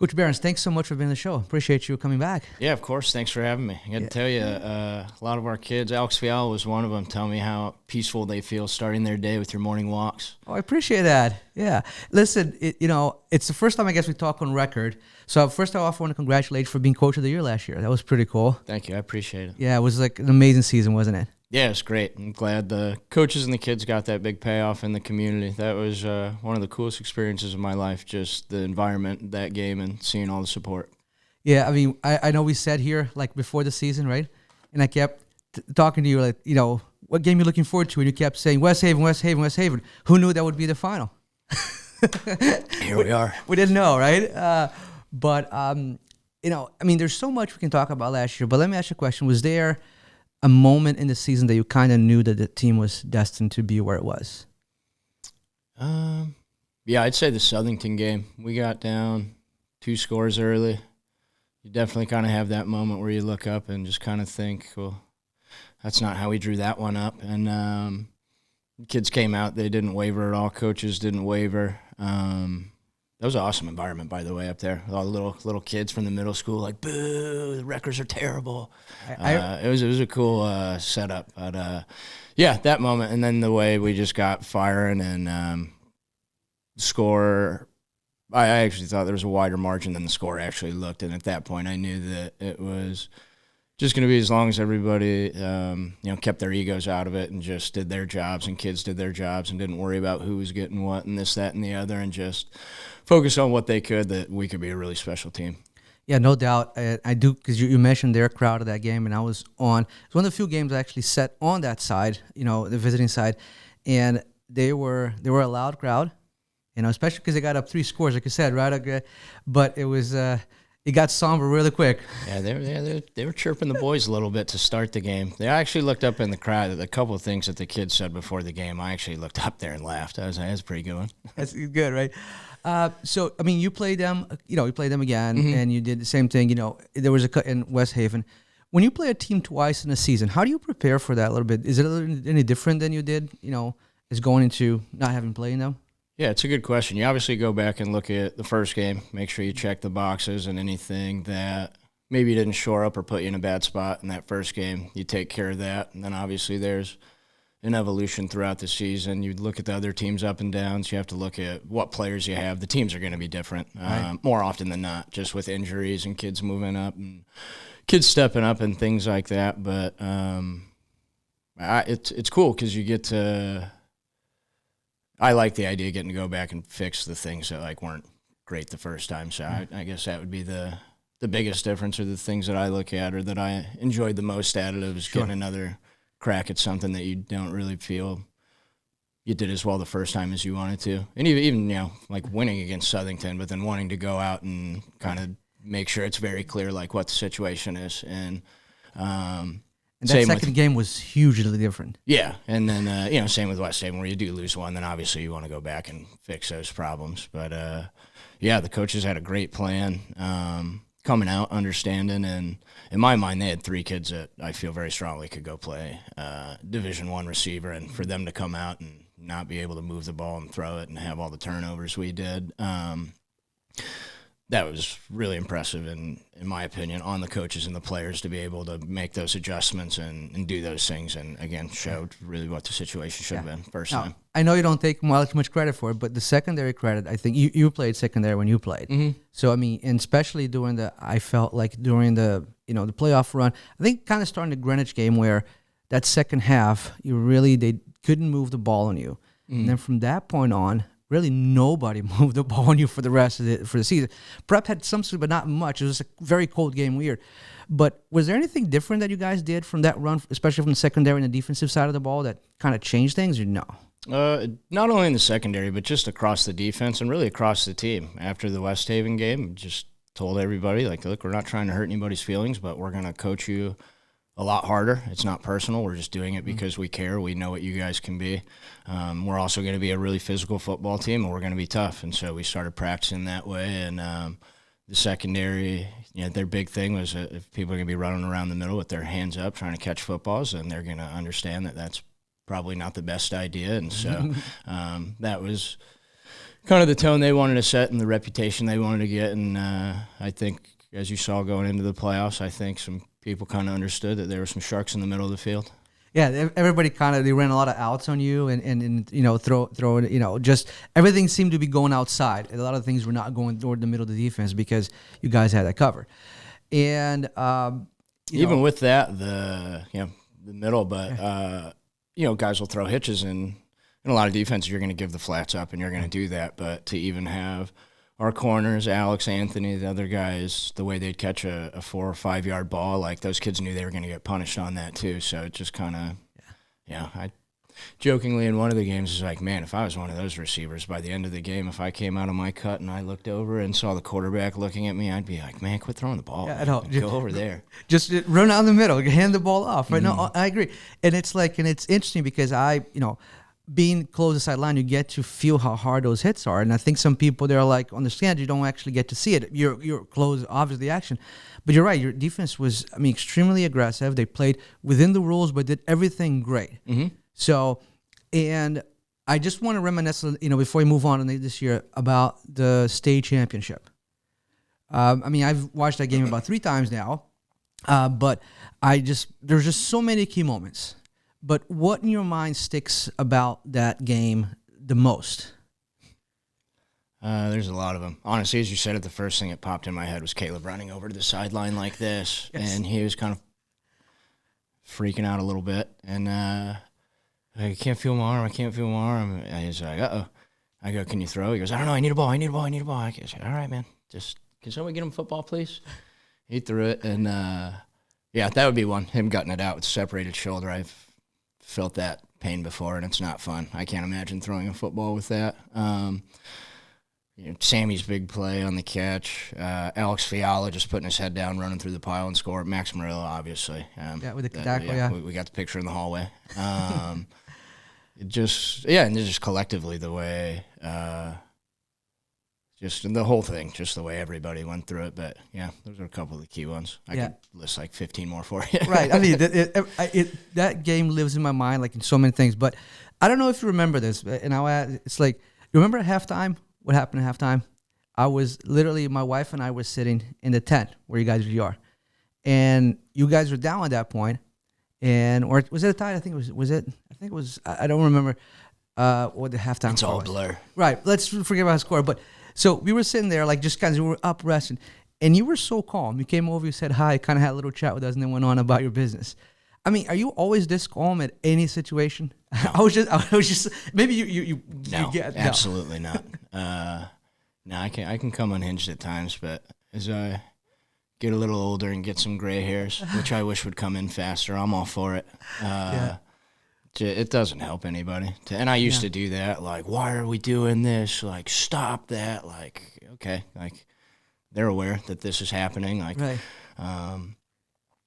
Coach Behrends, thanks so much for being on the show. Appreciate you coming back. Yeah, of course. Thanks for having me. I got to tell you, a lot of our kids, Estevao was one of them, tell me how peaceful they feel starting their day with your morning walks. Oh, I appreciate that. Yeah. Listen, it's the first time I guess we talk on record. So first off, I want to congratulate you for being Coach of the Year last year. That was pretty cool. Thank you. I appreciate it. Yeah, it was like an amazing season, wasn't it? Yeah, it's great. I'm glad the coaches and the kids got that big payoff in the community. That was one of the coolest experiences of my life, just the environment, that game, and seeing all the support. Yeah, I mean, I know we said here, like, before the season, right? And I kept talking to you, like, what game you looking forward to? And you kept saying, West Haven, West Haven, West Haven. Who knew that would be the final? Here we are. We didn't know, right? But I mean, there's so much we can talk about last year. But let me ask you a question. Was there a moment in the season that you kind of knew that the team was destined to be where it was? Yeah, I'd say the Southington game. We got down 2 scores early. You definitely kind of have that moment where you look up and just kind of think, well, that's not how we drew that one up. And kids came out. They didn't waver at all. Coaches didn't waver. That was an awesome environment, by the way, up there. All the little kids from the middle school, like, boo, the Wreckers are terrible. It was a cool setup. But, yeah, that moment. And then the way we just got firing and score, I actually thought there was a wider margin than the score actually looked. And at that point, I knew that it was just going to be as long as everybody, kept their egos out of it and just did their jobs, and kids did their jobs and didn't worry about who was getting what and this, that, and the other, and just focus on what they could, that we could be a really special team. Yeah, no doubt. I do, because you mentioned their crowd of that game, and I was on. It's one of the few games I actually sat on that side, the visiting side, and they were a loud crowd, especially because they got up 3 scores, like you said, right? Okay. But it was it got somber really quick. Yeah, they were chirping the boys a little bit to start the game. They actually looked up in the crowd at a couple of things that the kids said before the game. I actually looked up there and laughed. That was a pretty good one. That's good, right? So, I mean, you played them, you played them again, and you did the same thing. There was a cut in West Haven. When you play a team twice in a season, how do you prepare for that a little bit? Is it any different than you did, as going into not having played them? Yeah, it's a good question. You obviously go back and look at the first game, make sure you check the boxes, and anything that maybe didn't shore up or put you in a bad spot in that first game, you take care of that. And then obviously there's an evolution throughout the season. You look at the other teams' up and downs. You have to look at what players you have. The teams are going to be different more often than not, just with injuries and kids moving up and kids stepping up and things like that. But it's cool because you get to – I like the idea of getting to go back and fix the things that weren't great the first time. So I guess that would be the biggest difference, or the things that I look at or that I enjoyed the most out of it, was getting another crack at something that you don't really feel you did as well the first time as you wanted to. And even winning against Southington, but then wanting to go out and kind of make sure it's very clear what the situation is. And and that second game was hugely different. Yeah, and then, same with West Haven, where you do lose one, then obviously you want to go back and fix those problems. But, the coaches had a great plan coming out, understanding, and in my mind, they had 3 kids that I feel very strongly could go play Division I receiver, and for them to come out and not be able to move the ball and throw it and have all the turnovers we did, that was really impressive, in my opinion, on the coaches and the players to be able to make those adjustments and do those things, and, again, showed really what the situation should have been first time. I know you don't take much credit for it, but the secondary credit, I think you played secondary when you played. Mm-hmm. So, I mean, and especially during the the playoff run, I think kind of starting the Greenwich game where that second half, they couldn't move the ball on you. Mm-hmm. And then from that point on, really nobody moved the ball on you for the season. Prep had some, but not much. It was a very cold game, weird. But was there anything different that you guys did from that run, especially from the secondary and the defensive side of the ball, that kind of changed things, or no? Not only in the secondary, but just across the defense and really across the team. After the West Haven game, just told everybody, look, we're not trying to hurt anybody's feelings, but we're going to coach you a lot harder. It's not personal. We're just doing it because we care. We know what you guys can be. We're also going to be a really physical football team, and we're going to be tough. And so we started practicing that way. And the secondary, their big thing was if people are going to be running around the middle with their hands up trying to catch footballs, then they're going to understand that that's probably not the best idea. And so that was kind of the tone they wanted to set and the reputation they wanted to get. And I think, as you saw going into the playoffs, I think some people kind of understood that there were some sharks in the middle of the field. Yeah, everybody they ran a lot of outs on you and throw just everything seemed to be going outside. A lot of things were not going toward the middle of the defense because you guys had that cover. And even with that, the middle, but guys will throw hitches, and in a lot of defenses, you're going to give the flats up, and you're going to do that. But to even have our corners, Alex, Anthony, the other guys, the way they'd catch a 4 or 5 yard ball, like those kids knew they were going to get punished on that too. So it just kind of, I jokingly in one of the games was like, man, if I was one of those receivers by the end of the game, if I came out of my cut and I looked over and saw the quarterback looking at me, I'd be like, man, quit throwing the ball. Yeah, go over there. Just run down the middle, hand the ball off. Right? No, I agree. And it's interesting because being close to the sideline, you get to feel how hard those hits are. And I think some people, they're like, understand, you don't actually get to see it. You're close, obviously, the action. But you're right, your defense was, extremely aggressive. They played within the rules, but did everything great. Mm-hmm. So, and I just want to reminisce, before we move on this year, about the state championship. I've watched that game about 3 times now, but there's just so many key moments. But what in your mind sticks about that game the most? There's a lot of them. Honestly, as you said it, the first thing that popped in my head was Caleb running over to the sideline like this. Yes. And he was kind of freaking out a little bit. And I can't feel my arm. And he's like, uh-oh. I go, can you throw? He goes, I don't know. I need a ball. I go, all right, man. Can somebody get him football, please? He threw it. And, that would be one. Him gutting it out with separated shoulder. I've felt that pain before, and it's not fun. I can't imagine throwing a football with that. Sammy's big play on the catch. Alex Fiala just putting his head down, running through the pile and score. Max Murillo, obviously. With the tackle, we got the picture in the hallway. And just collectively the way, just the whole thing, just the way everybody went through it. But, those are a couple of the key ones. I could list like 15 more for you. Right. That game lives in my mind like in so many things. But I don't know if you remember this. And it's like, you remember at halftime? What happened at halftime? I was literally, my wife and I were sitting in the tent where you guys are. And you guys were down at that point. Or was it a tie? I think it was, I don't remember what the halftime It's score all was. blur. Right. Let's forget about the score. But so we were sitting there, like, just kind of, we were up resting. And you were so calm. You came over, you said hi, kind of had a little chat with us, and then went on about your business. Are you always this calm at any situation? No. I was just maybe you get no, absolutely not. I can come unhinged at times, but as I get a little older and get some gray hairs, which I wish would come in faster, I'm all for it. It doesn't help anybody. And I used to do that, like, why are we doing this? Like, stop that. Like, okay, like, they're aware that this is happening. Like, right.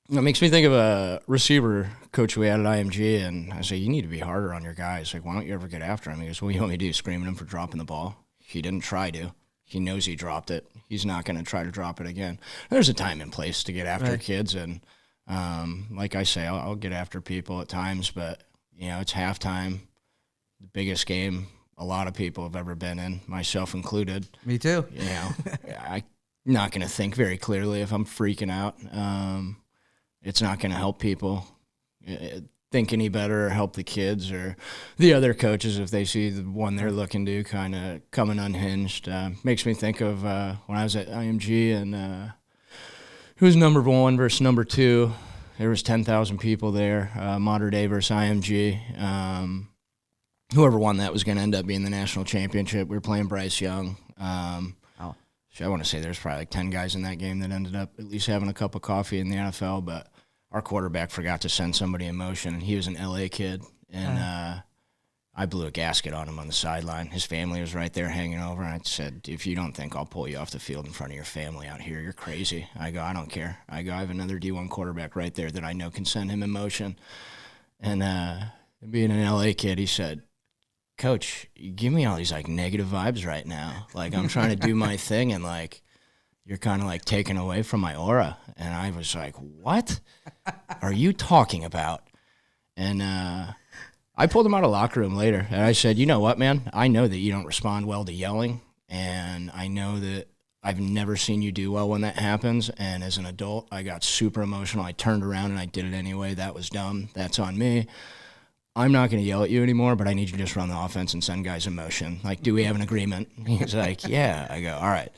It makes me think of a receiver coach we had at IMG, and I say, you need to be harder on your guys. Like, why don't you ever get after him? He goes, what do you want me to do, screaming him for dropping the ball? He didn't try to. He knows he dropped it. He's not going to try to drop it again. There's a time and place to get after kids, and like I say, I'll get after people at times, but, it's halftime, the biggest game a lot of people have ever been in, myself included. Me too. I'm not going to think very clearly if I'm freaking out. It's not going to help people think any better or help the kids or the other coaches if they see the one they're looking to kind of coming unhinged. Makes me think of when I was at IMG and who was number 1 versus number 2. There was 10,000 people there, Modern Day versus IMG. Whoever won that was going to end up being the national championship. We were playing Bryce Young. I want to say there's probably like 10 guys in that game that ended up at least having a cup of coffee in the NFL, but our quarterback forgot to send somebody in motion, and he was an L.A. kid, and I blew a gasket on him on the sideline. His family was right there hanging over, and I said, if you don't think I'll pull you off the field in front of your family out here, you're crazy. I go, I don't care. I go, I have another D1 quarterback right there that I know can send him in motion. And being an L.A. kid, he said, Coach, you give me all these, like, negative vibes right now. Like, I'm trying to do my thing, and, like, you're kind of, like, taken away from my aura. And I was like, what are you talking about? And I pulled him out of the locker room later, and I said, you know what, man? I know that you don't respond well to yelling, and I know that I've never seen you do well when that happens, and as an adult, I got super emotional. I turned around, and I did it anyway. That was dumb. That's on me. I'm not going to yell at you anymore, but I need you to just run the offense and send guys in motion. Like, do we have an agreement? He's like, yeah. I go, all right.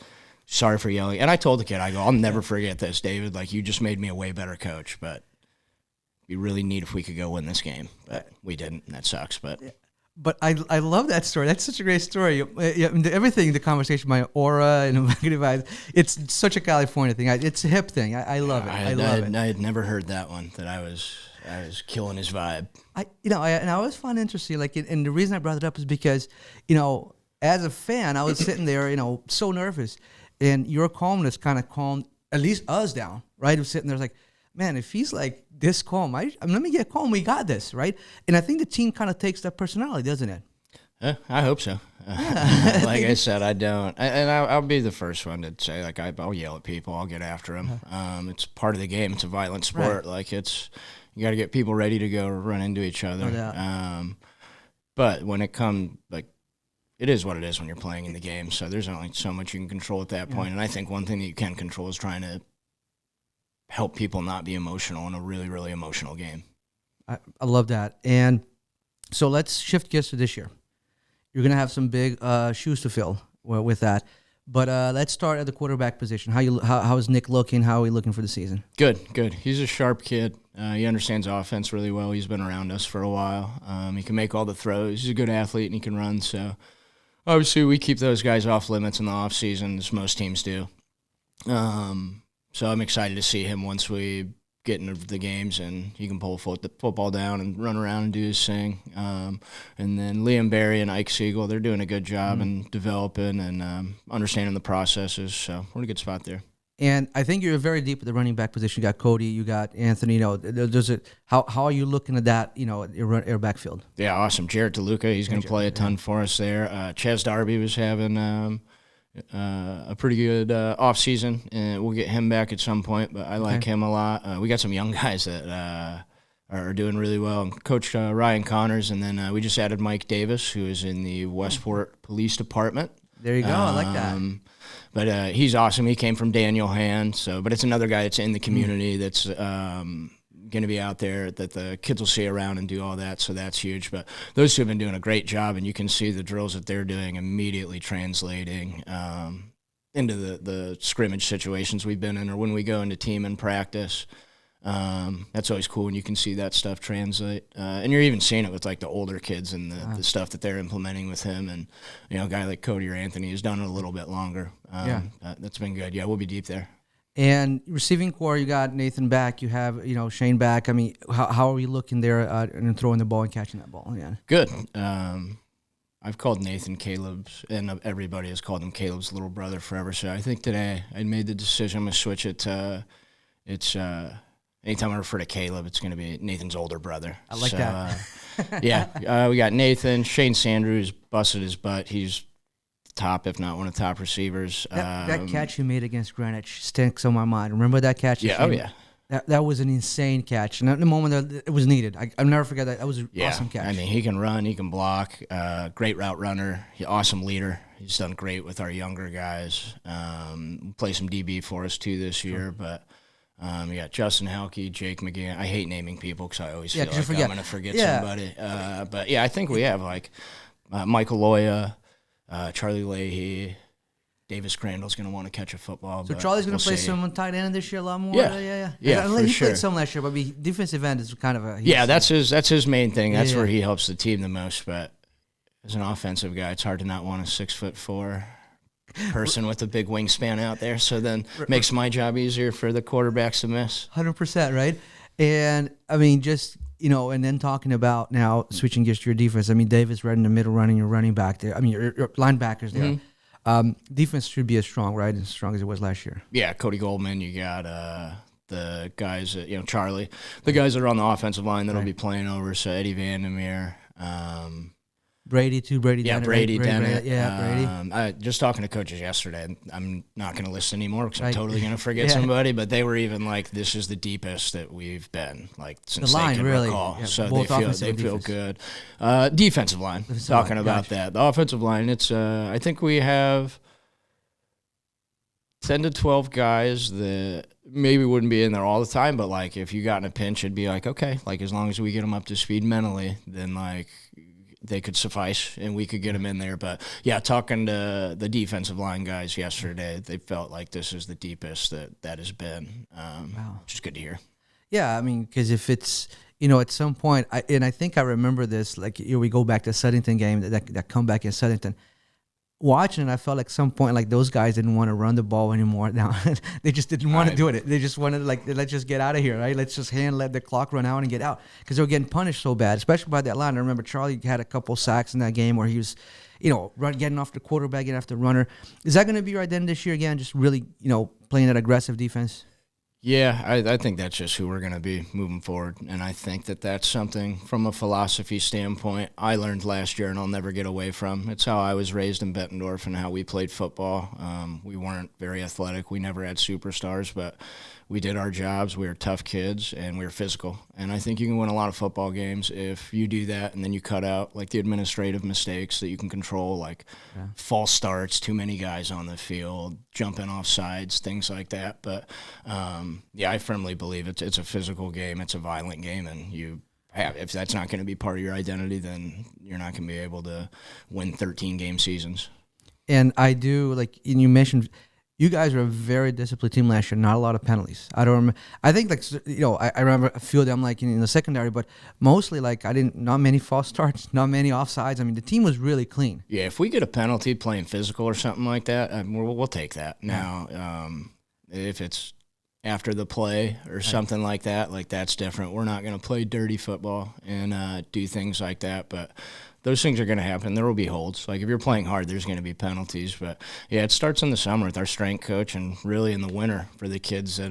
Sorry for yelling. And I told the kid, I go, I'll never forget this, David. Like, you just made me a way better coach, but it'd be really neat if we could go win this game. But we didn't, and that sucks. But I love that story. That's such a great story. Everything, the conversation, my aura and negative vibes, it's such a California thing. It's a hip thing. I love it. I love it. I had never heard that one, that I was killing his vibe. And I always find it interesting. Like, and the reason I brought it up is because, as a fan, I was sitting there, so nervous, and your calmness kind of calmed at least us down, right? I was sitting there, like, man, if he's like this calm, let me get calm. We got this, right? And I think the team kind of takes that personality, doesn't it? I hope so. Like I said, I don't. And I'll be the first one to say, like, I'll yell at people. I'll get after them. It's part of the game. It's a violent sport. Right. Like, you got to get people ready to go run into each other. But when it comes, like, it is what it is when you're playing in the game. So there's only so much you can control at that point. And I think one thing that you can control is trying to help people not be emotional in a really, really emotional game. I love that. And so let's shift gears to this year. You're going to have some big shoes to fill with that. But let's start at the quarterback position. How is Nick looking? How are we looking for the season? Good. He's a sharp kid. He understands offense really well. He's been around us for a while. He can make all the throws. He's a good athlete, and he can run. So obviously we keep those guys off limits in the offseason, as most teams do. So I'm excited to see him once we get into the games and he can pull the football down and run around and do his thing. And then Liam Berry and Ike Siegel, they're doing a good job in developing and understanding the processes. So we're in a good spot there. And I think you're very deep at the running back position. You got Cody, you got Anthony. How are you looking at that? Your backfield. Yeah, awesome. Jarrett DeLuca, he's going to play a ton for us there. Chaz Darby was having a pretty good offseason, and we'll get him back at some point, but I like him a lot. We got some young guys that are doing really well. And Coach Ryan Connors, and then we just added Mike Davis, who is in the Westport Police Department. There you go. I like that. But he's awesome. He came from Daniel Hand, but it's another guy that's in the community that's going to be out there that the kids will see around and do all that, so that's huge. But those two have been doing a great job, and you can see the drills that they're doing immediately translating into the scrimmage situations we've been in, or when we go into team and practice. That's always cool when you can see that stuff translate. And you're even seeing it with like the older kids and the stuff that they're implementing with him. And, a guy like Cody or Anthony has done it a little bit longer. That's been good. Yeah, we'll be deep there. And receiving core, you got Nathan back. You have, Shane back. I mean, how are we looking there and throwing the ball and catching that ball? Yeah. Good. I've called Nathan Caleb's, and everybody has called him Caleb's little brother forever. So I think today I made the decision I'm going to switch it to anytime I refer to Caleb, it's going to be Nathan's older brother. I like that. We got Nathan. Shane Sandrews busted his butt. He's top, if not one of the top receivers. That catch you made against Greenwich sticks on my mind. Remember that catch? Yeah, Shane? That was an insane catch. And at the moment that it was needed, I'll never forget that. That was an awesome catch. I mean, he can run, he can block, great route runner, awesome leader. He's done great with our younger guys. Play some DB for us too this year, but we got Justin Halke, Jake McGann. I hate naming people because I always feel like I'm going to forget somebody. But I think we have like Michael Loya, Charlie Leahy, Davis Crandall's going to want to catch a football. So Charlie's going to play some tight end this year a lot more? Yeah, he played some last year, but defensive end is kind of a... that's his main thing. That's where he helps the team the most. But as an offensive guy, it's hard to not want a 6'4" person with a big wingspan out there. So then makes my job easier for the quarterbacks to miss. 100%, right? And, I mean, just... and then talking about now switching gears to your defense. I mean, Davis right in the middle running your running back there. I mean, your linebackers there. Mm-hmm. Defense should be as strong, right? As strong as it was last year. Yeah, Cody Goldman. You got the guys that, Charlie. The guys that are on the offensive line that'll be playing over. So Eddie Vandermeer. Brady too. Brady. Yeah, Dennett, Brady, right? Dennett. Brady. Just talking to coaches yesterday, I'm not going to list anymore because I'm Right. totally going to forget Yeah. somebody, but they were even like, this is the deepest that we've been, like, since The line, they can really. recall. Yeah, So both they offensive and feel defense. good. Defensive line, talking line, about gotcha. that. The offensive line, it's I think we have 10 to 12 guys that maybe wouldn't be in there all the time, but, like, if you got in a pinch, it'd be like, okay, like, as long as we get them up to speed mentally, then, like, they could suffice and we could get them in there. But, yeah, talking to the defensive line guys yesterday, they felt like this is the deepest that has been, Wow. which is good to hear. Yeah, I mean, because if it's, at some point, I think I remember this, like, we go back to Southington game, that comeback in Southington. Watching it, I felt like some point, like, those guys didn't want to run the ball anymore. Now they just didn't want to do it. They just wanted, like, let's just get out of here, right? Let's just let the clock run out and get out, because they were getting punished so bad, especially by that line. I remember Charlie had a couple sacks in that game where he was, getting off the quarterback, getting after the runner. Is that going to be your identity this year again? Just really, playing that aggressive defense? Yeah, I think that's just who we're going to be moving forward, and I think that's something from a philosophy standpoint I learned last year and I'll never get away from. It's how I was raised in Bettendorf and how we played football. We weren't very athletic. We never had superstars, but we did our jobs. We were tough kids, and we were physical. And I think you can win a lot of football games if you do that and then you cut out, like, the administrative mistakes that you can control, like false starts, too many guys on the field, jumping off sides, things like that. But, yeah, I firmly believe it's a physical game. It's a violent game, and if that's not going to be part of your identity, then you're not going to be able to win 13-game seasons. And I do, like, and you mentioned – you guys are a very disciplined team last year. Not a lot of penalties. I don't remember. I think, like, I remember a few of them, like, in the secondary, but mostly, like, not many false starts, not many offsides. I mean, the team was really clean. Yeah, if we get a penalty playing physical or something like that, we'll take that. Now, if it's after the play or something like that, like, that's different. We're not going to play dirty football and do things like that, but those things are going to happen. There will be holds. Like, if you're playing hard, there's going to be penalties. But, yeah, it starts in the summer with our strength coach and really in the winter for the kids that,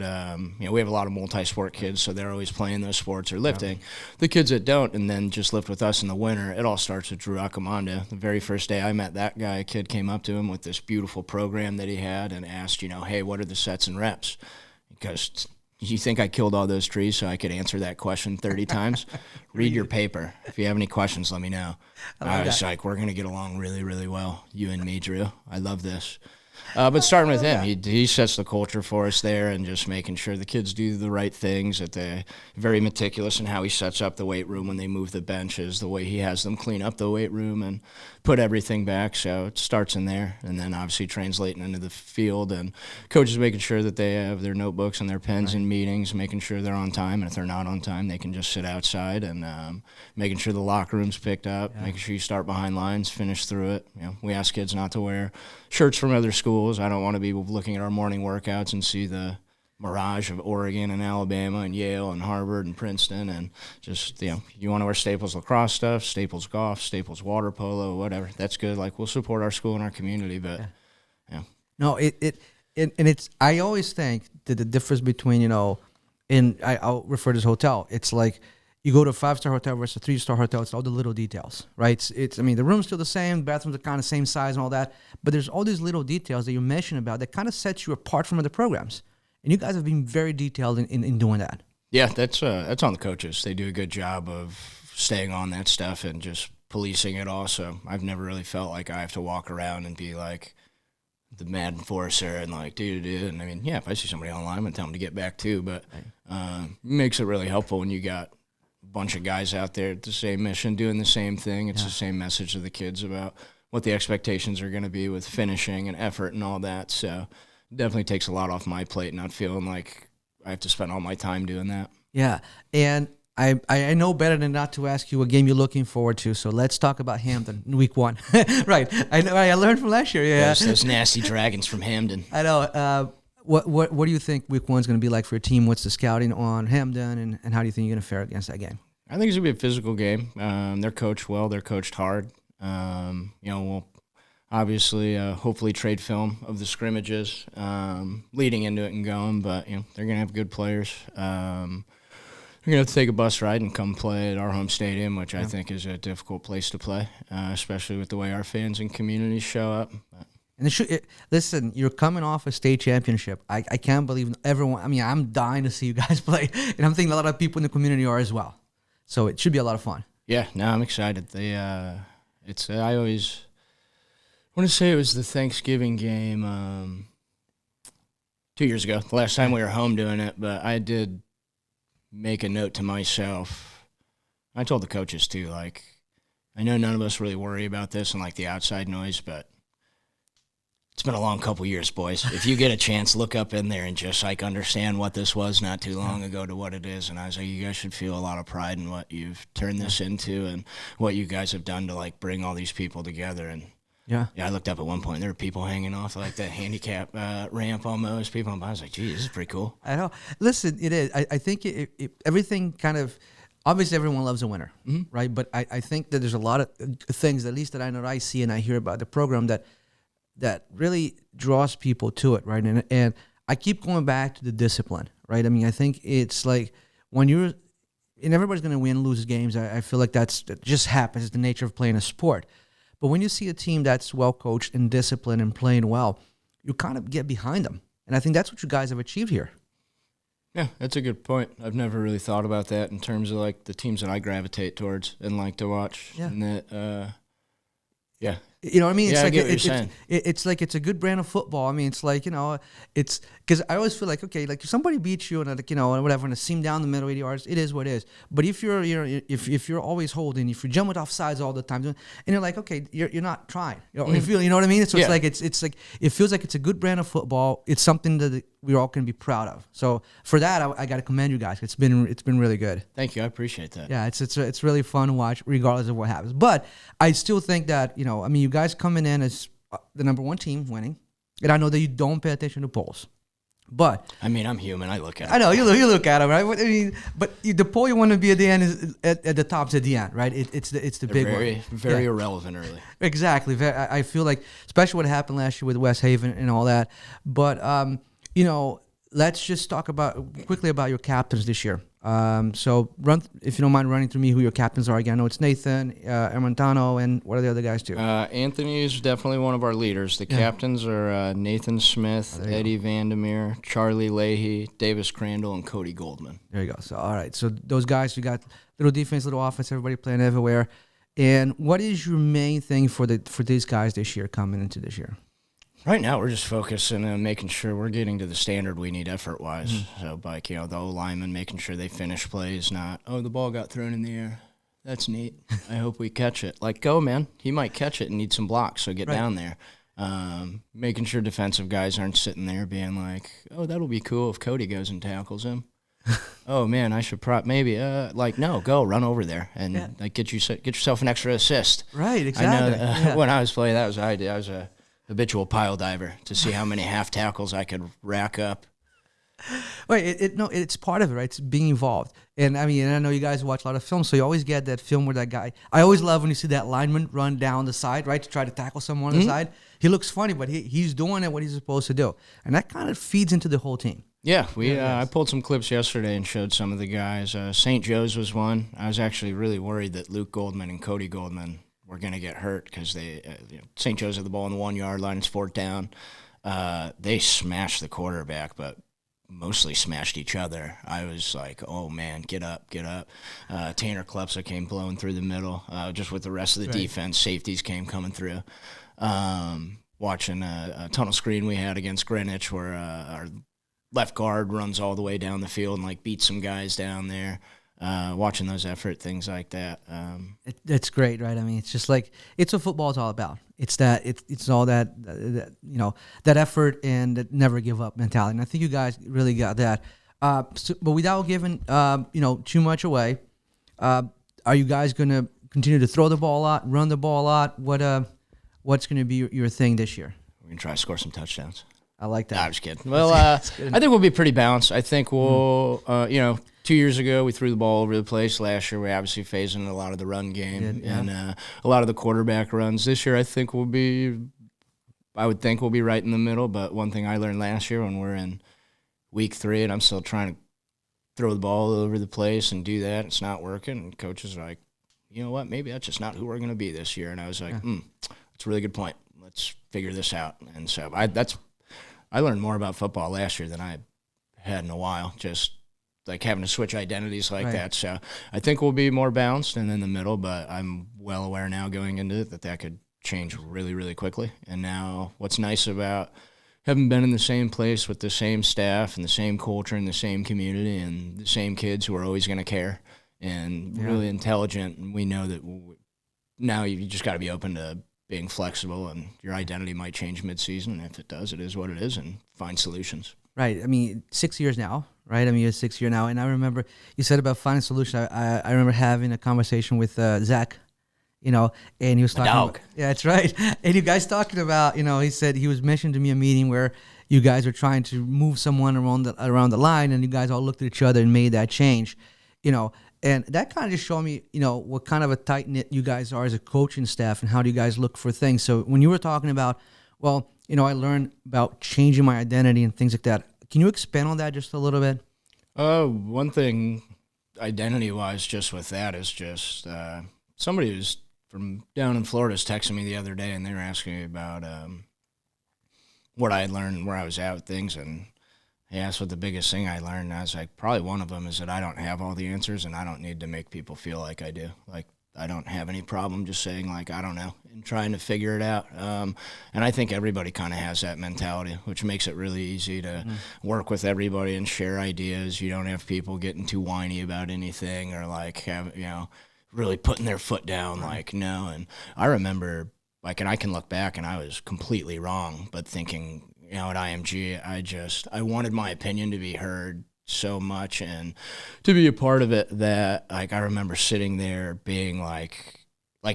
we have a lot of multi-sport kids, so they're always playing those sports or lifting. Yeah. The kids that don't and then just lift with us in the winter, it all starts with Drew Accomanda. The very first day I met that guy, a kid came up to him with this beautiful program that he had and asked, hey, what are the sets and reps? Because you think I killed all those trees so I could answer that question 30 times? Read your paper. If you have any questions, let me know. I was like, we're going to get along really, really well, you and me, Drew. I love this. But starting with him, he sets the culture for us there and just making sure the kids do the right things, that they're very meticulous in how he sets up the weight room when they move the benches, the way he has them clean up the weight room and put everything back. So it starts in there and then obviously translating into the field and coaches making sure that they have their notebooks and their pens in meetings, making sure they're on time. And if they're not on time, they can just sit outside and making sure the locker room's picked up, making sure you start behind lines, finish through it. We ask kids not to wear shirts from other schools. I don't want to be looking at our morning workouts and see the mirage of Oregon and Alabama and Yale and Harvard and Princeton and just, you want to wear Staples lacrosse stuff, Staples golf, Staples water polo, whatever. That's good. Like, we'll support our school and our community, but No, it's, I always think that the difference between, I'll refer to this hotel. It's like, you go to a 5-star hotel versus a 3-star hotel, it's all the little details, right? I mean, the room's still the same, bathrooms are kind of same size and all that, but there's all these little details that you mentioned about that kind of sets you apart from other programs. And you guys have been very detailed in doing that. Yeah, that's on the coaches. They do a good job of staying on that stuff and just policing it all. So I've never really felt like I have to walk around and be like the mad enforcer and like, dude. And I mean, yeah, if I see somebody online, I'm going to tell them to get back too. But it makes it really helpful when you got bunch of guys out there at the same mission doing the same thing. It's the same message to the kids about what the expectations are going to be with finishing and effort and all that. So it definitely takes a lot off my plate, not feeling like I have to spend all my time doing that. Yeah, and I know better than not to ask you what game you're looking forward to, so let's talk about Hampden in week 1. Right, I know, I learned from last year. Yeah, those nasty Dragons from Hampden. I know. What do you think week 1 is going to be like for your team? What's the scouting on Hampden, and how do you think you're going to fare against that game? I think it's going to be a physical game. They're coached well. They're coached hard. We'll obviously hopefully trade film of the scrimmages leading into it and going, but they're going to have good players. They're we're going to have to take a bus ride and come play at our home stadium, which I think is a difficult place to play, especially with the way our fans and communities show up. And listen, you're coming off a state championship. I can't believe everyone. I mean, I'm dying to see you guys play, and I'm thinking a lot of people in the community are as well. So it should be a lot of fun. Yeah, no, I'm excited. I always want to say it was the Thanksgiving game 2 years ago, the last time we were home doing it, but I did make a note to myself. I told the coaches too, like, I know none of us really worry about this and like the outside noise, but it's been a long couple years, boys. If you get a chance, look up in there and just like understand what this was not too long ago to what it is. And I was like, you guys should feel a lot of pride in what you've turned this into and what you guys have done to like bring all these people together. And yeah, I looked up at one point. There were people hanging off like the handicap ramp almost. People, I was like, gee, this is pretty cool. I know. Listen, it is. I think everything kind of, obviously everyone loves a winner, right? But I think that there's a lot of things, at least that I know that I see and I hear about the program that really draws people to it, right? And I keep going back to the discipline, right? I mean, I think it's like when you're, and everybody's going to win, lose games. I feel like that just happens. It's the nature of playing a sport. But when you see a team that's well-coached and disciplined and playing well, you kind of get behind them. And I think that's what you guys have achieved here. Yeah, that's a good point. I've never really thought about that in terms of like the teams that I gravitate towards and like to watch. Yeah. And that, yeah. You know what I mean? Yeah, I get what you're saying. It's like it's a good brand of football. I mean, it's like, it's because I always feel like, okay, like if somebody beats you and whatever, and a seam down the middle 80 yards, it is what it is. But if you're if you're always holding, if you're jumping off sides all the time, and you're like, okay, you're not trying. You know what I mean? So it's like it's like it feels like it's a good brand of football. It's something that we all can be proud of. So for that, I got to commend you guys. It's been really good. Thank you. I appreciate that. Yeah, it's really fun to watch, regardless of what happens. But I still think that I mean, you guys coming in as the number one team winning, and I know that you don't pay attention to polls, but I mean, I'm human. I look at it. I know you look at them, right? I mean, but the poll you want to be at the end is at the top's at the end, right? It's the big one. Very irrelevant early. Exactly. I feel like, especially what happened last year with West Haven and all that. But let's just talk quickly about your captains this year. So if you don't mind running through me who your captains are again. I know it's Nathan, Hermantano, and what are the other guys too? Anthony is definitely one of our leaders. The captains are Nathan Smith, Eddie Vandermeer, Charlie Leahy, Davis Crandall, and Cody Goldman. There you go. So all right. So those guys, you got little defense, little offense, everybody playing everywhere. And what is your main thing for these guys this year, coming into this year? Right now, we're just focusing on making sure we're getting to the standard we need effort-wise. Mm-hmm. So, like, the O-linemen, making sure they finish plays, not, the ball got thrown in the air. That's neat. I hope we catch it. Like, go, man. He might catch it and need some blocks, so get down there. Making sure defensive guys aren't sitting there being like, that'll be cool if Cody goes and tackles him. Oh, man, I should maybe. No, go, run over there and get yourself an extra assist. Right, exactly. I know when I was playing, that was what I did. I was a habitual pile diver to see how many half tackles I could rack up. Right, it's part of it, right? It's being involved. And I mean, I know you guys watch a lot of films, so you always get that film where that guy. I always love when you see that lineman run down the side, right, to try to tackle someone on the side. He looks funny, but he's doing what he's supposed to do, and that kind of feeds into the whole team. Yeah, I pulled some clips yesterday and showed some of the guys. St. Joe's was one. I was actually really worried that Luke Goldman and Cody Goldman were going to get hurt because they St. Joe's had the ball on the 1 yard line. It's 4th down. They smashed the quarterback, but mostly smashed each other. I was like, oh, man, get up. Tanner Klepsa came blowing through the middle, just with the rest of the defense. Safeties came coming through. Watching a tunnel screen we had against Greenwich where our left guard runs all the way down the field and, beats some guys down there. Watching those effort, things like that. It's great, right? I mean, it's just like, it's what football is all about. It's all that that effort and that never give up mentality. And I think you guys really got that. But without giving too much away, are you guys going to continue to throw the ball a lot, run the ball a lot? What's going to be your thing this year? We're going to try to score some touchdowns. I like that. Nah, I'm just kidding. Well, I think we'll be pretty balanced. I think we'll, 2 years ago we threw the ball all over the place. Last year we obviously phasing a lot of the run game and a lot of the quarterback runs. This year I would think we'll be right in the middle. But one thing I learned last year when we're in week 3 and I'm still trying to throw the ball all over the place and do that. It's not working. And coaches are like, you know what, maybe that's just not who we're going to be this year. And I was like, that's a really good point. Let's figure this out. And so I learned more about football last year than I had in a while, just like having to switch identities like that. So I think we'll be more balanced and in the middle, but I'm well aware now going into it that could change really, really quickly. And now what's nice about having been in the same place with the same staff and the same culture and the same community and the same kids who are always going to care and really intelligent, and we know that now you just got to be open to being flexible, and your identity might change mid-season, and if it does, it is what it is, and find solutions. Right. I mean, 6 years now, right? I mean, you're 6 years now, and I remember you said about finding solutions. I remember having a conversation with Zach, and he was talking about, yeah, that's right. And you guys talking about, he said he was mentioning to me a meeting where you guys were trying to move someone around the line, and you guys all looked at each other and made that change, And that kind of just showed me, what kind of a tight-knit you guys are as a coaching staff and how do you guys look for things. So when you were talking about, well, I learned about changing my identity and things like that. Can you expand on that just a little bit? One thing identity-wise just with that is just somebody who's from down in Florida was texting me the other day, and they were asking me about what I had learned where I was at with things, and he asked what the biggest thing I learned, and I was like, probably one of them is that I don't have all the answers, and I don't need to make people feel like I do. Like, I don't have any problem just saying, like, I don't know, and trying to figure it out. And I think everybody kind of has that mentality, which makes it really easy to work with everybody and share ideas. You don't have people getting too whiny about anything or, like, really putting their foot down, like, no. And I remember, like, and I can look back, and I was completely wrong, but thinking, at IMG, I wanted my opinion to be heard so much and to be a part of it that, like, I remember sitting there being like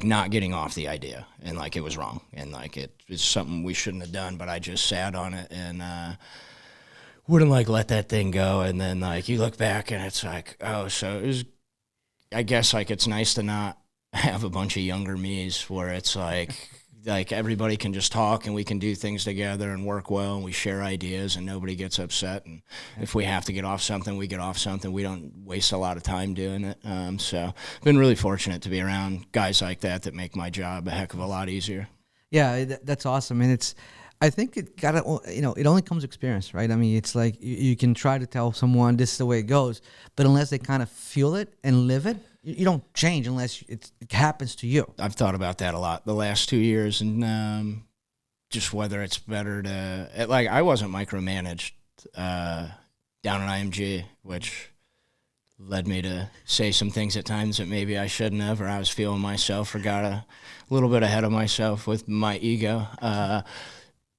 not getting off the idea, and like it was wrong, and like it was something we shouldn't have done, but I just sat on it and wouldn't like let that thing go. And then like you look back and it's like, oh, so it was, I guess, like, it's nice to not have a bunch of younger me's where it's like everybody can just talk and we can do things together and work well and we share ideas and nobody gets upset. And if we have to get off something, we get off something. We don't waste a lot of time doing it. So I've been really fortunate to be around guys like that make my job a heck of a lot easier. Yeah, that's awesome. And I think it it only comes with experience, right? I mean, it's like you can try to tell someone this is the way it goes, but unless they kind of feel it and live it, you don't change unless it happens to you. I've thought about that a lot the last 2 years, and just whether it's better to, like, I wasn't micromanaged down at IMG, which led me to say some things at times that maybe I shouldn't have, or I was feeling myself or got a little bit ahead of myself with my ego.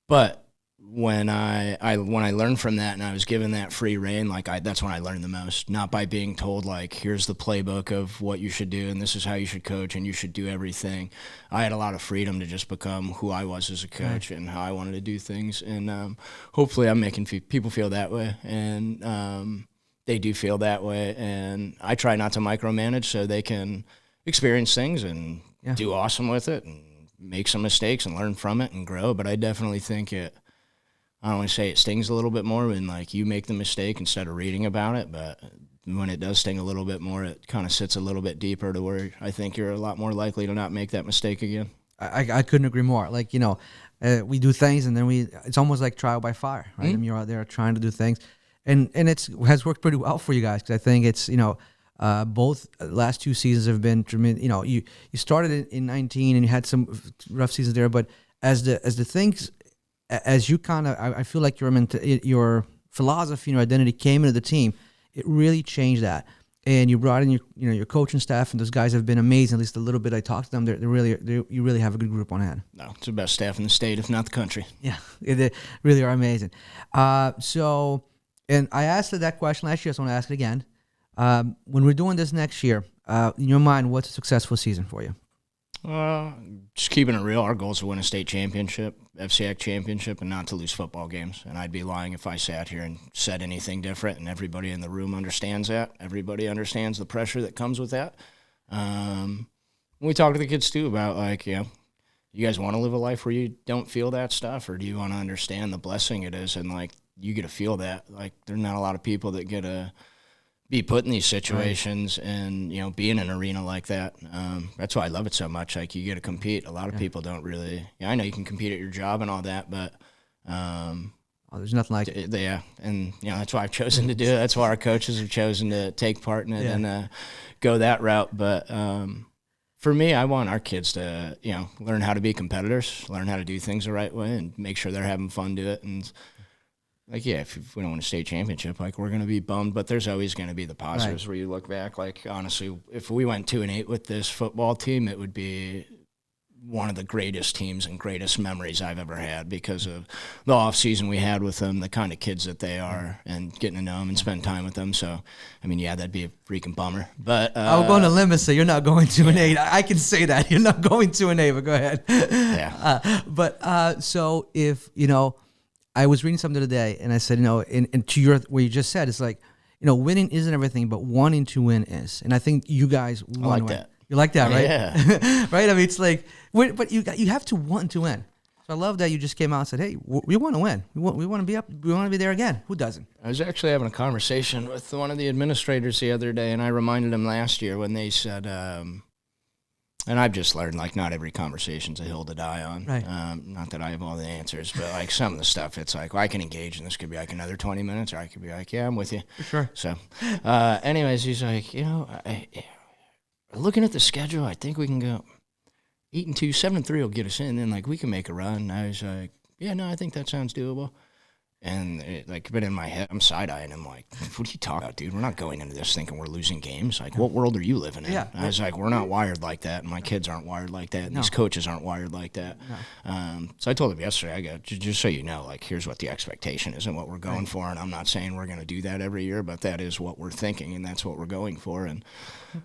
But when I learned from that and I was given that free reign, that's when I learned the most. Not by being told, like, here's the playbook of what you should do and this is how you should coach and you should do everything. I had a lot of freedom to just become who I was as a coach and how I wanted to do things. And hopefully I'm making people feel that way. And they do feel that way. And I try not to micromanage so they can experience things and do awesome with it and make some mistakes and learn from it and grow. But I definitely think I don't want to say it stings a little bit more when, like, you make the mistake instead of reading about it, but when it does sting a little bit more, it kind of sits a little bit deeper to where I think you're a lot more likely to not make that mistake again. I couldn't agree more. Like, we do things and then it's almost like trial by fire, right? I mean, you're out there trying to do things, and it has worked pretty well for you guys, because I think it's, both last two seasons have been tremendous. You started in 19 and you had some rough seasons there, but as the things, as you kind of, I feel like your philosophy and your identity came into the team, it really changed that. And you brought in your coaching staff, and those guys have been amazing. At least a little bit I talked to them. You really have a good group on hand. No, it's the best staff in the state, if not the country. Yeah, they really are amazing. So, and I asked that question last year, so I want to ask it again. When we're doing this next year, in your mind, what's a successful season for you? Just keeping it real, our goal is to win a state championship, FCAC championship, and not to lose football games. And I'd be lying if I sat here and said anything different, and everybody in the room understands that. Everybody understands the pressure that comes with that. We talk to the kids, too, about, like, you guys want to live a life where you don't feel that stuff, or do you want to understand the blessing it is and, like, you get to feel that? Like, there's not a lot of people that get to be put in these situations and, be in an arena like that. That's why I love it so much. Like, you get to compete. A lot of people don't really, I know you can compete at your job and all that, but, there's nothing like it. Yeah. And, that's why I've chosen to do it. That's why our coaches have chosen to take part in it and, go that route. But, for me, I want our kids to, learn how to be competitors, learn how to do things the right way, and make sure they're having fun do it. And, like, if we don't win a state championship, like, we're going to be bummed, but there's always going to be the positives where you look back. Like, honestly, if we went 2-8 with this football team, it would be one of the greatest teams and greatest memories I've ever had because of the off season we had with them, the kind of kids that they are, and getting to know them and spend time with them. So, I mean, yeah, that'd be a freaking bummer. But I'll go on a limb and say you're not going 2-8. I can say that you're not going 2-8, but go ahead. Yeah. So if I was reading something today, and I said, and to what you just said, it's like, winning isn't everything, but wanting to win is. And I think you guys want I like to win. that. You like that, right? Yeah. Right? I mean, it's like, but you have to want to win. So I love that you just came out and said, hey, we want to win. We want to be up. We want to be there again. Who doesn't? I was actually having a conversation with one of the administrators the other day, and I reminded him last year when they said, and I've just learned, like, not every conversation's a hill to die on. Right. Not that I have all the answers, but, like, some of the stuff, it's like, well, I can engage, and this could be, like, another 20 minutes, or I could be like, yeah, I'm with you. For sure. So, anyways, he's like, looking at the schedule, I think we can go 8-2, 7-3 will get us in, and, like, we can make a run. And I was like, yeah, no, I think that sounds doable. And, but in my head, I'm side-eyeing him like, what are you talking about, dude? We're not going into this thinking we're losing games. Like, what world are you living in? Yeah. I was like, we're not wired like that, and my kids aren't wired like that, and these coaches aren't wired like that. No. So I told him yesterday, I go, just so you know, like, here's what the expectation is and what we're going for, and I'm not saying we're going to do that every year, but that is what we're thinking, and that's what we're going for. And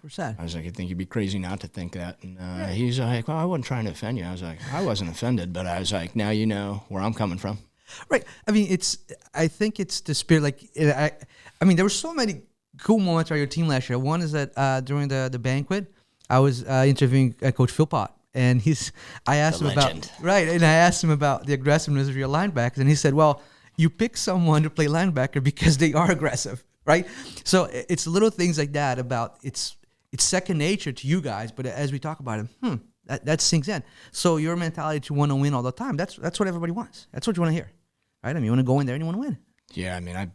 100%. I was like, I think you'd be crazy not to think that. And he's like, well, I wasn't trying to offend you. I was like, I wasn't offended, but I was like, now you know where I'm coming from. Right. I mean, I think it's the spirit. Like, I mean, there were so many cool moments on your team last year. One is that during the banquet, I was interviewing Coach Philpott, and I asked him legend. and I asked him about the aggressiveness of your linebackers, and he said, well, you pick someone to play linebacker because they are aggressive, right? So it's little things like that about it's second nature to you guys, but as we talk about it, that sinks in. So your mentality to want to win all the time, that's what everybody wants. That's what you want to hear, right? I mean, you want to go in there and you want to win. Yeah, I mean, I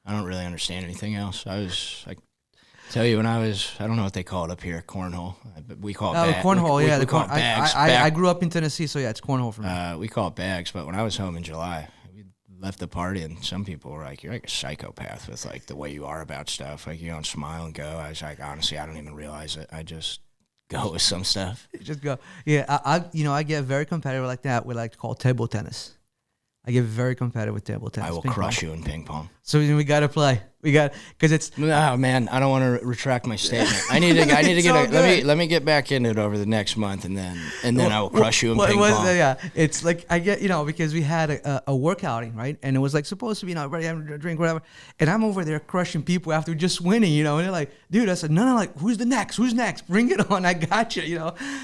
don't really understand anything else. Tell you, when I don't know what they call it up here, cornhole. But we call it cornhole, we call it bags. I grew up in Tennessee, so yeah, it's cornhole for me. We call it bags, but when I was home in July, we left the party, and some people were like, you're like a psychopath with, like, the way you are about stuff. Like, you don't smile and go. I was like, honestly, I don't even realize it. I just go with some stuff. Just go. Yeah, I get very competitive like that. We like to call table tennis. I get very competitive with table tennis. I will crush you in ping pong. So we got to play. Because it's. Oh man, I don't want to retract my statement. I need to get. Let me get back into it over the next month, and then I will crush you in ping pong. Yeah, it's like I get because we had a workouting, right, and it was like supposed to be everybody having a drink, whatever, and I'm over there crushing people after just winning, and they're like, dude, I said, no, like, who's next? Bring it on, I got you,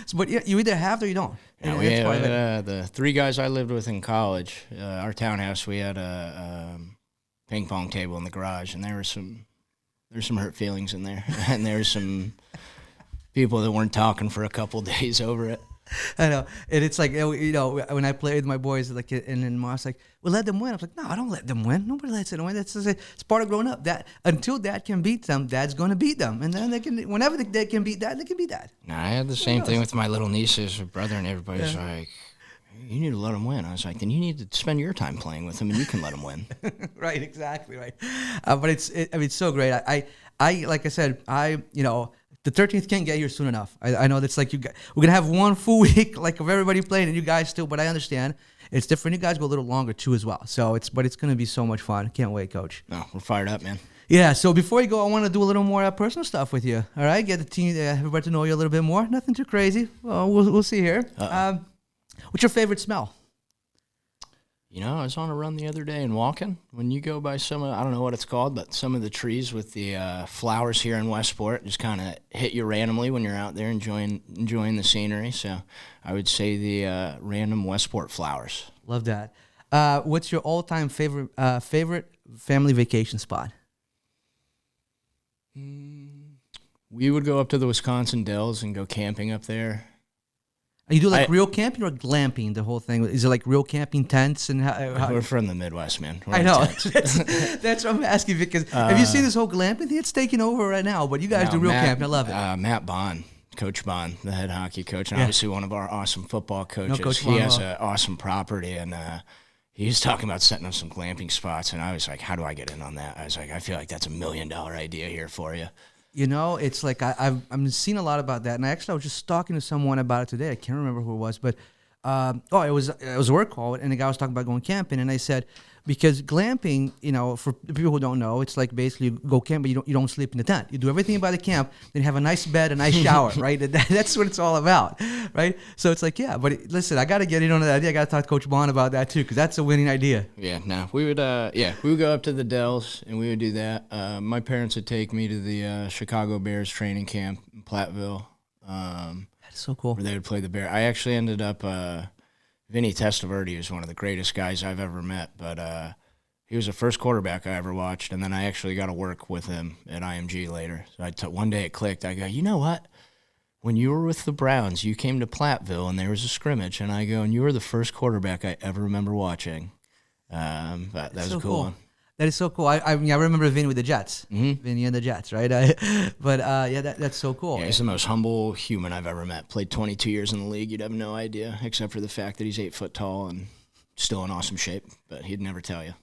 So, but yeah, you either have it or you don't. Yeah, we had the three guys I lived with in college. Our townhouse, we had a ping pong table in the garage, and there's some hurt feelings in there, and there's some people that weren't talking for a couple of days over it. I know, and it's like, when I played with my boys, like, and then Mark's like, "Well, let them win." I was like, "No, I don't let them win. Nobody lets them win. It's part of growing up. That until Dad can beat them, Dad's going to beat them, and then they can. Whenever they can beat Dad, they can beat Dad." No, I had the same thing with my little nieces, my brother, and everybody's like, you need to let them win. I was like, then you need to spend your time playing with them, and you can let them win. Right, exactly, right. But it's so great. I like I said, the 13th can't get here soon enough. I know that's like we're gonna have one full week like of everybody playing, and you guys still. But I understand it's different. You guys go a little longer too as well. So it's gonna be so much fun. Can't wait, Coach. No, we're fired up, man. Yeah. So before you go, I want to do a little more personal stuff with you. All right, get the team, everybody to know you a little bit more. Nothing too crazy. Well, we'll see here. What's your favorite smell? I was on a run the other day and walking. When you go by I don't know what it's called, but some of the trees with the flowers here in Westport just kind of hit you randomly when you're out there enjoying the scenery. So I would say the random Westport flowers. Love that. What's your all-time favorite family vacation spot? We would go up to the Wisconsin Dells and go camping up there. You do like real camping or glamping? The whole thing is it like real camping tents and how We're from the Midwest, man. I know. That's what I'm asking because have you seen this whole glamping thing? It's taking over right now, but you guys do real camping. I love it. Matt Bond, Coach Bond, the head hockey coach, and obviously one of our awesome football coaches. Coach he has an awesome property, and he was talking about setting up some glamping spots, and I was like, how do I get in on that? I was like, I feel like that's $1 million idea here for you. You know, it's like I'm seeing a lot about that, and I was just talking to someone about it today. I can't remember who it was, but it was a work call, and the guy was talking about going camping, and I said because glamping, you know, for the people who don't know, it's like basically you go camp, but you don't sleep in the tent. You do everything by the camp, then you have a nice bed, a nice shower, right? That's what it's all about, right? So it's like, yeah, but listen, I got to get in on that idea. I got to talk to Coach Bond about that too, because that's a winning idea. Yeah, no, we would go up to the Dells and we would do that. My parents would take me to the Chicago Bears training camp in Platteville. That's so cool. Where they would play the Bears. I actually ended up. Vinny Testaverde is one of the greatest guys I've ever met, but he was the first quarterback I ever watched, and then I actually got to work with him at IMG later. So one day it clicked. I go, you know what? When you were with the Browns, you came to Platteville, and there was a scrimmage, and I go, and you were the first quarterback I ever remember watching. But that was a cool one. That is so cool. I mean, I remember Vinny with the Jets. Mm-hmm. Vinny and the Jets, right? That's so cool. Yeah, he's the most humble human I've ever met. Played 22 years in the league. You'd have no idea, except for the fact that he's 8 foot tall and still in awesome shape. But he'd never tell you.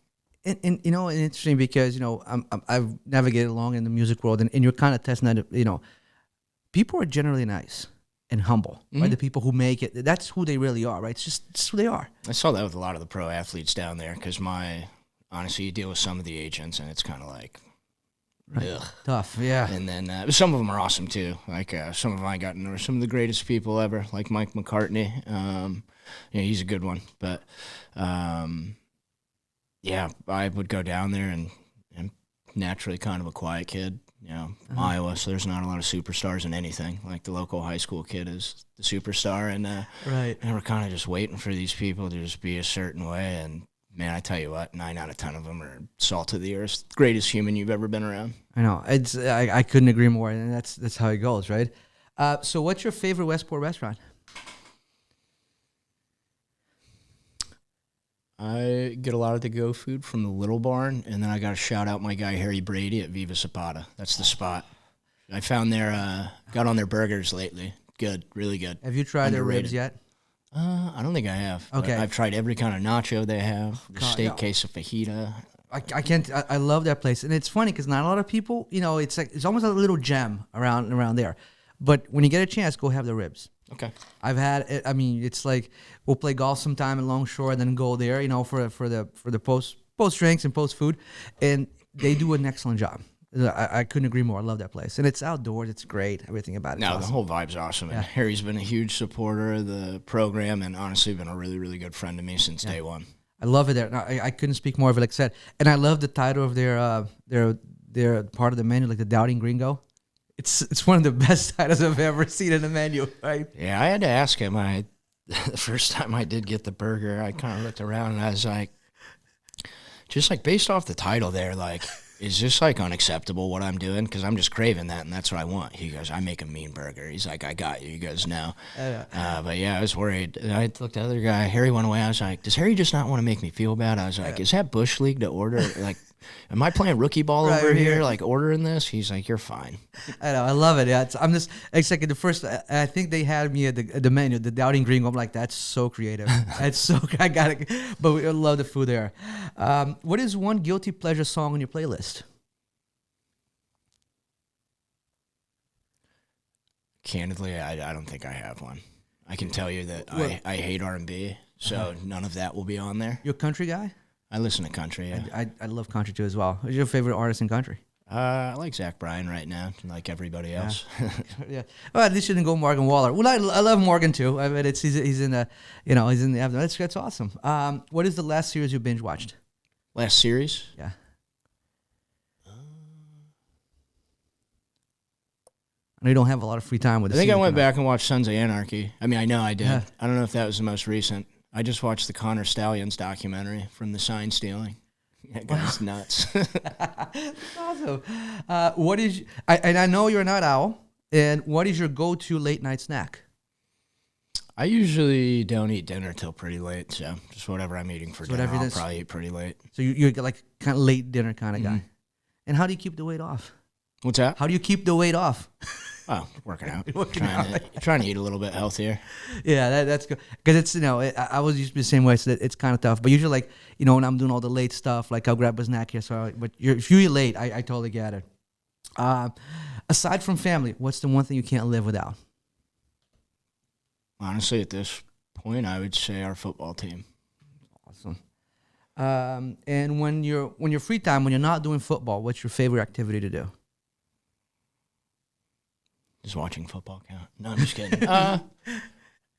And you know, it's interesting because, you know, I've navigated along in the music world, and you're kind of testing that, you know, people are generally nice and humble, right? The people who make it, that's who they really are, right? It's just who they are. I saw that with a lot of the pro athletes down there because honestly, you deal with some of the agents, and it's kind of like, ugh. Tough, yeah. And then some of them are awesome, too. Like, some of them I got to know are some of the greatest people ever, like Mike McCartney. He's a good one. But, yeah, I would go down there, and I'm naturally kind of a quiet kid, you know, Iowa, so there's not a lot of superstars in anything. Like, the local high school kid is the superstar, and we're kind of just waiting for these people to just be a certain way, and man, I tell you what, 9 out of 10 of them are salt of the earth, greatest human you've ever been around. I know. I couldn't agree more, and that's how it goes, right? So what's your favorite Westport restaurant? I get a lot of the go food from the Little Barn, and then I got to shout out my guy Harry Brady at Viva Zapata. That's the spot. I found got on their burgers lately. Good, really good. Have you tried their ribs yet? I don't think I have. Okay. I've tried every kind of nacho they have. The steak case of fajita. I can't. I love that place, and it's funny because not a lot of people. You know, it's almost a little gem around there. But when you get a chance, go have the ribs. Okay. I've had it. I mean, it's like we'll play golf sometime in Longshore, and then go there. You know, for the post drinks and post food, and they do an excellent job. I couldn't agree more. I love that place. And it's outdoors. It's great. Everything about it. No, awesome. The whole vibe's awesome. Yeah. And Harry's been a huge supporter of the program and honestly been a really, really good friend to me since day one. I love it there. No, I couldn't speak more of it, like I said. And I love the title of their part of the menu, like the Doubting Gringo. It's one of the best titles I've ever seen in a menu, right? Yeah, I had to ask him. The first time I did get the burger, I kind of looked around and I was like, just like based off the title there, like, is this like unacceptable what I'm doing? Because I'm just craving that, and that's what I want. He goes, I make a mean burger. He's like, I got you. He goes, no. But yeah, I was worried. I looked at the other guy. Harry went away. I was like, does Harry just not want to make me feel bad? I was like, is that Bush League to order? Like, am I playing rookie ball over here, like ordering this? He's like, you're fine. I know. I love it. Yeah, I'm just like the first. I think they had me at the menu, the Doubting Gringo. I'm like, that's so creative. That's so. I got it. But we love the food there. What is one guilty pleasure song on your playlist? Candidly, I don't think I have one. I can tell you that I hate R&B, so none of that will be on there. You're a country guy? I listen to country, yeah. I love country too as well. Who's your favorite artist in country? I like Zach Bryan right now, like everybody else. Yeah. Well, at least you didn't go Morgan Wallen. Well, I love Morgan too. I mean, he's in the afternoon. That's awesome. What is the last series you binge watched? Last series? Yeah. I know you don't have a lot of free time with. I think I went back and watched Sons of Anarchy. I mean, I know I did. Yeah. I don't know if that was the most recent. I just watched the Connor Stallions documentary from the sign stealing. That guy's nuts. That's awesome. What is and I know you're not owl. And what is your go-to late night snack? I usually don't eat dinner till pretty late, so just whatever I'm eating for dinner, I'll probably eat pretty late. So you're like kind of late dinner kind of guy. And how do you keep the weight off? What's that? How do you keep the weight off? Oh, working out. Trying to eat a little bit healthier. Yeah, that's good. Because it's, I was used to be the same way, so it's kind of tough. But usually, like, when I'm doing all the late stuff, like I'll grab a snack here. But if you eat late, I totally get it. Aside from family, what's the one thing you can't live without? Honestly, at this point, I would say our football team. Awesome. And when you're free time, when you're not doing football, what's your favorite activity to do? Just watching football count. No, I'm just kidding.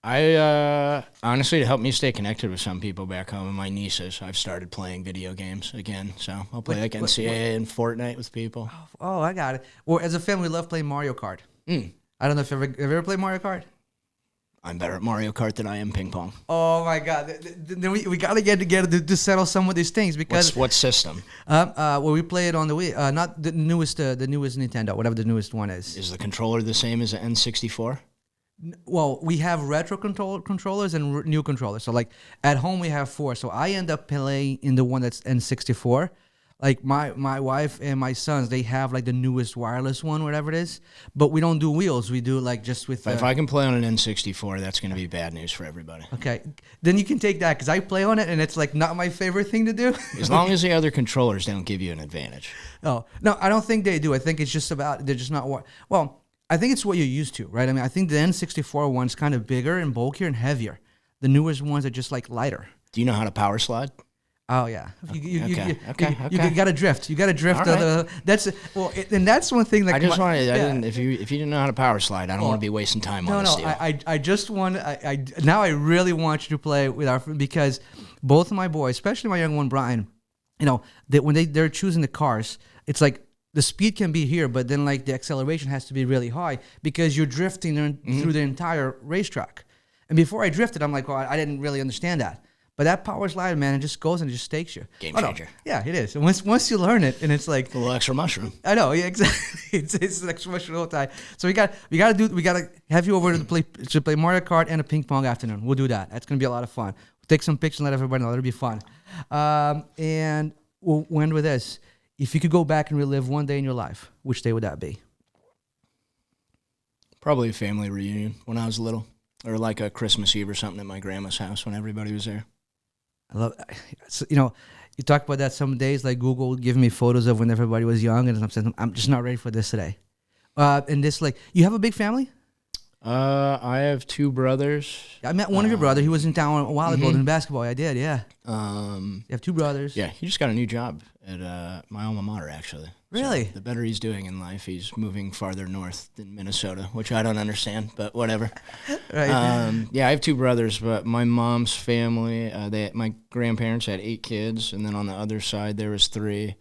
I honestly, to help me stay connected with some people back home and my nieces, I've started playing video games again. So I'll play NCAA and Fortnite with people. Oh, I got it. Well, as a family, we love playing Mario Kart. I don't know if you've ever played Mario Kart? I'm better at Mario Kart than I am ping pong. Oh my God! Then we got to get together to settle some of these things because what system? Well, we play it on the Wii, not the newest Nintendo, whatever the newest one is. Is the controller the same as an N64? Well, we have retro controllers and new controllers. So like at home we have 4. So I end up playing in the one that's N64. Like my wife and my sons, they have like the newest wireless one, whatever it is. But we don't do wheels. We do like just with. If I can play on an N64, that's going to be bad news for everybody. Okay, then you can take that because I play on it and it's like not my favorite thing to do. As long as the other controllers don't give you an advantage. Oh no, I don't think they do. I think it's just about they're just not what. Well, I think it's what you're used to, right? I mean, I think the N64 one's kind of bigger and bulkier and heavier. The newest ones are just like lighter. Do you know how to power slide? Oh yeah, you Okay. got to drift. You got to drift. Right. And that's one thing that I just wanted. I didn't. If you didn't know how to power slide, I don't want to be wasting time on this deal. I just want. Now I really want you to play with our because both of my boys, especially my young one Brian, when they're choosing the cars, it's like the speed can be here, but then like the acceleration has to be really high because you're drifting through the entire racetrack. And before I drifted, I'm like, well, I didn't really understand that. But that power slide, man, it just goes and it just takes you. Game changer. No. Yeah, it is. And once you learn it, and it's like a little extra mushroom. I know, yeah, exactly. It's an extra mushroom all the time. So we gotta have you over to play Mario Kart and a ping pong afternoon. We'll do that. That's gonna be a lot of fun. We'll take some pictures and let everybody know. That'll be fun. And we'll end with this. If you could go back and relive one day in your life, which day would that be? Probably a family reunion when I was little, or like a Christmas Eve or something at my grandma's house when everybody was there. I love, you talk about that some days, like Google would give me photos of when everybody was young, and I'm saying, I'm just not ready for this today. And this, like, you have a big family? I have 2 brothers. I met one of your brothers. He was in town a while ago doing basketball. I did, yeah. You have 2 brothers. Yeah, he just got a new job at my alma mater, actually. Really? So the better he's doing in life, he's moving farther north than Minnesota, which I don't understand, but whatever. Right. Yeah, I have 2 brothers, but my mom's family, my grandparents had 8 kids, and then on the other side there was 3.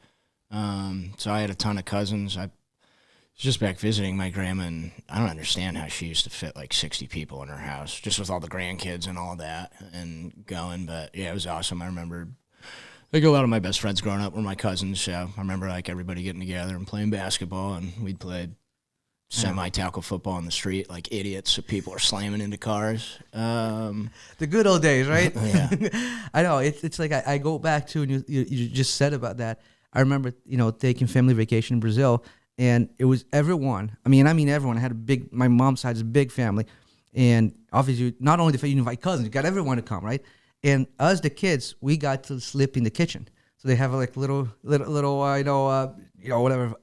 So I had a ton of cousins. I was just back visiting my grandma, and I don't understand how she used to fit like 60 people in her house, just with all the grandkids and all that and going. But yeah, it was awesome. I remember like a lot of my best friends growing up were my cousins, so I remember like everybody getting together and playing basketball, and we'd play semi-tackle football on the street like idiots. So people are slamming into cars. The good old days, right? Yeah. I know. It's like I go back to, and you just said about that. I remember, taking family vacation in Brazil, and it was everyone. I mean everyone. I had my mom's side is a big family, and obviously not only you invite cousins, you got everyone to come, right? And us, the kids, we got to sleep in the kitchen. So they have like little whatever,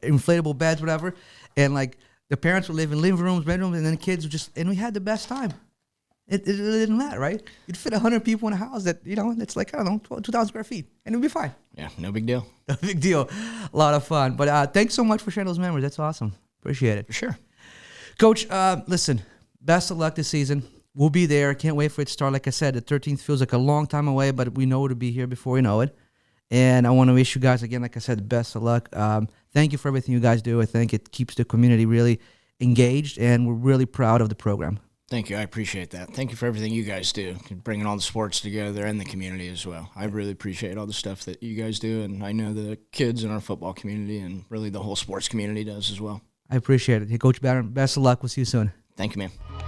inflatable beds, whatever. And like the parents would live in living rooms, bedrooms, and then the kids would and we had the best time. It really didn't matter, right? You'd fit 100 people in a house that, it's like, I don't know, 2,000 square feet. And it'd be fine. Yeah, no big deal. No big deal. A lot of fun. But thanks so much for sharing those memories. That's awesome. Appreciate it. For sure. Coach, listen, best of luck this season. We'll be there. Can't wait for it to start. Like I said, the 13th feels like a long time away, but we know it'll be here before we know it. And I want to wish you guys, again, like I said, the best of luck. Thank you for everything you guys do. I think it keeps the community really engaged, and we're really proud of the program. Thank you. I appreciate that. Thank you for everything you guys do, bringing all the sports together and the community as well. I really appreciate all the stuff that you guys do, and I know the kids in our football community and really the whole sports community does as well. I appreciate it. Hey, Coach Barron, best of luck. We'll see you soon. Thank you, man.